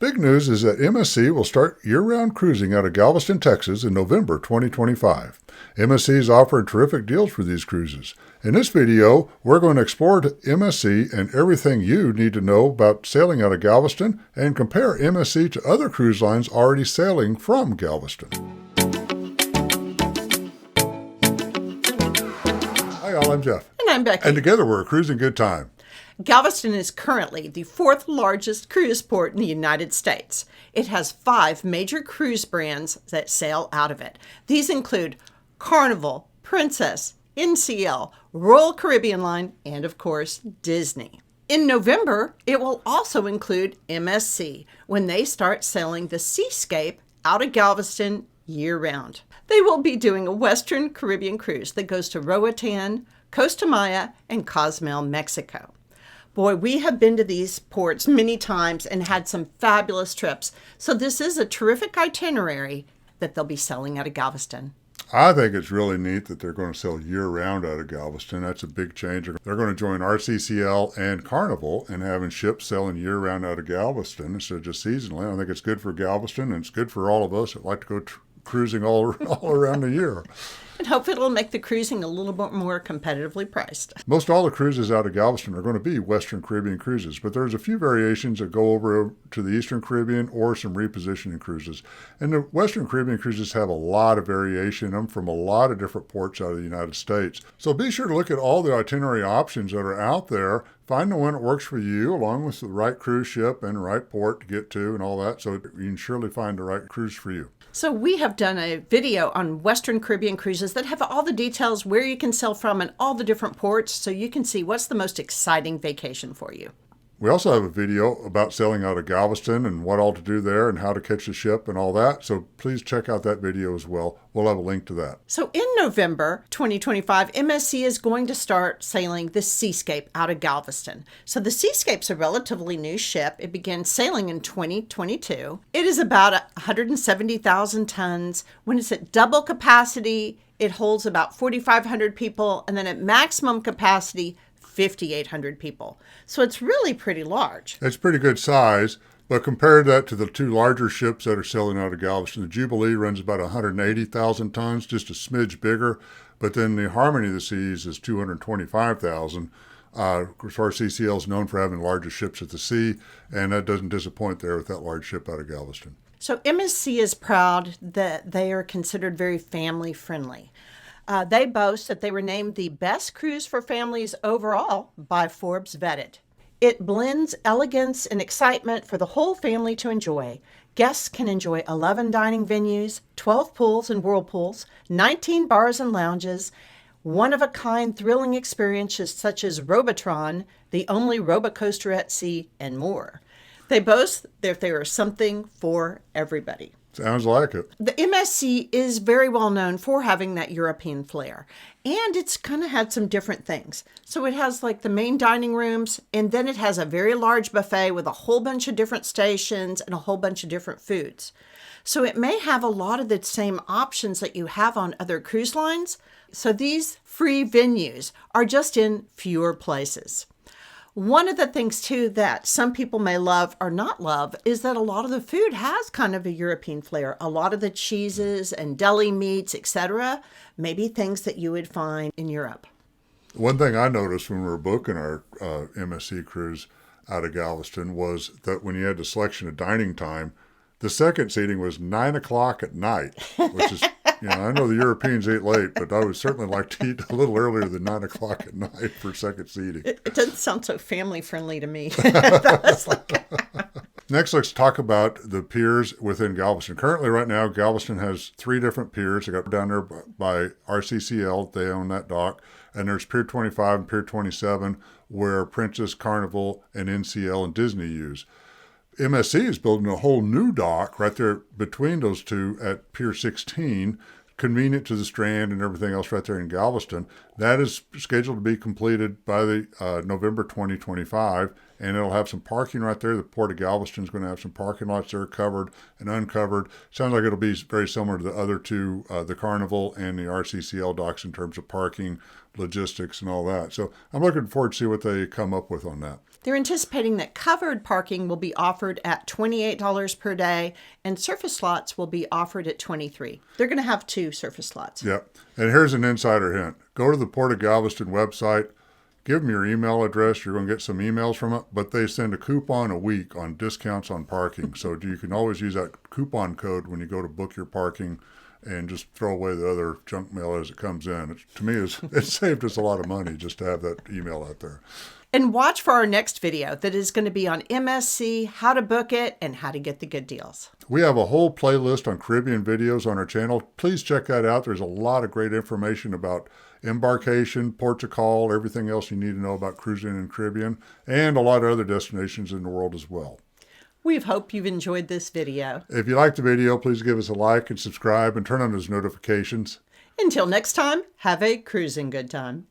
Big news is that MSC will start year-round cruising out of Galveston, Texas in November 2025. MSC is offering terrific deals for these cruises. In this video, we're going to explore MSC and everything you need to know about sailing out of Galveston and compare MSC to other cruise lines already sailing from Galveston. Hi all, I'm Jeff. And I'm Becky. And together we're a cruising good time. Galveston is currently the fourth largest cruise port in the United States. It has 5 major cruise brands that sail out of it. These include Carnival, Princess, NCL, Royal Caribbean Line, and of course, Disney. In November, it will also include MSC when they start sailing the Seascape out of Galveston year-round. They will be doing a Western Caribbean cruise that goes to Roatan, Costa Maya, and Cozumel, Mexico. Boy, we have been to these ports many times and had some fabulous trips. So this is a terrific itinerary that they'll be selling out of Galveston. I think it's really neat that they're going to sail year-round out of Galveston. That's a big change. They're going to join RCCL and Carnival in having ships sailing year-round out of Galveston instead of just seasonally. I think it's good for Galveston, and it's good for all of us that like to go cruising all around the year. And hopefully it'll make the cruising a little bit more competitively priced. Most all the cruises out of Galveston are going to be Western Caribbean cruises, but there's a few variations that go over to the Eastern Caribbean or some repositioning cruises. And the Western Caribbean cruises have a lot of variation in them from a lot of different ports out of the United States. So be sure to look at all the itinerary options that are out there. Find the one that works for you, along with the right cruise ship and the right port to get to and all that, so you can surely find the right cruise for you. So we have done a video on Western Caribbean cruises that have all the details, where you can sail from and all the different ports, so you can see what's the most exciting vacation for you. We also have a video about sailing out of Galveston and what all to do there and how to catch the ship and all that. So please check out that video as well. We'll have a link to that. So in November 2025, MSC is going to start sailing the Seascape out of Galveston. So the Seascape's a relatively new ship. It began sailing in 2022. It is about 170,000 tons. When it's at double capacity, it holds about 4,500 people. And then at maximum capacity, 5,800 people. So it's really pretty large. It's pretty good size, but compare that to the 2 larger ships that are sailing out of Galveston. The Jubilee runs about 180,000 tons, just a smidge bigger, but then the Harmony of the Seas is 225,000. Of course, CCL is known for having the largest ships at the sea, and that doesn't disappoint there with that large ship out of Galveston. So MSC is proud that they are considered very family friendly. They boast that they were named the best cruise for families overall by Forbes Vetted. It blends elegance and excitement for the whole family to enjoy. Guests can enjoy 11 dining venues, 12 pools and whirlpools, 19 bars and lounges, one-of-a-kind thrilling experiences such as Roboatron, the only roller coaster at sea, and more. They boast that there is something for everybody. Sounds like it. The MSC is very well known for having that European flair. And it's kind of had some different things. So it has like the main dining rooms, and then it has a very large buffet with a whole bunch of different stations and a whole bunch of different foods. So it may have a lot of the same options that you have on other cruise lines. So these free venues are just in fewer places. One of the things, too, that some people may love or not love is that a lot of the food has kind of a European flair. A lot of the cheeses and deli meats, etc., maybe things that you would find in Europe. One thing I noticed when we were booking our MSC cruise out of Galveston was that when you had the selection of dining time, the second seating was 9 o'clock at night, which is, I know the Europeans eat late, but I would certainly like to eat a little earlier than 9 o'clock at night for second seating. It doesn't sound so family friendly to me. Next, let's talk about the piers within Galveston. Currently, right now, Galveston has 3 different piers. They got down there by RCCL. They own that dock. And there's Pier 25 and Pier 27, where Princess, Carnival, and NCL and Disney use. MSC is building a whole new dock right there between those two at Pier 16, convenient to the Strand and everything else right there in Galveston. That is scheduled to be completed by the November 2025, and it'll have some parking right there. The Port of Galveston is going to have some parking lots there, covered and uncovered. Sounds like it'll be very similar to the other two, the Carnival and the RCCL docks in terms of parking, logistics, and all that. So I'm looking forward to see what they come up with on that. They're anticipating that covered parking will be offered at $28 per day and surface slots will be offered at $23. They're going to have 2 surface slots. Yep. And here's an insider hint. Go to the Port of Galveston website, give them your email address. You're going to get some emails from it, but they send a coupon a week on discounts on parking. So you can always use that coupon code when you go to book your parking and just throw away the other junk mail as it comes in. To me, it saved us a lot of money just to have that email out there. And watch for our next video that is going to be on MSC, how to book it, and how to get the good deals. We have a whole playlist on Caribbean videos on our channel. Please check that out. There's a lot of great information about embarkation, port to call, everything else you need to know about cruising in the Caribbean, and a lot of other destinations in the world as well. We hope you've enjoyed this video. If you liked the video, please give us a like and subscribe and turn on those notifications. Until next time, have a cruising good time.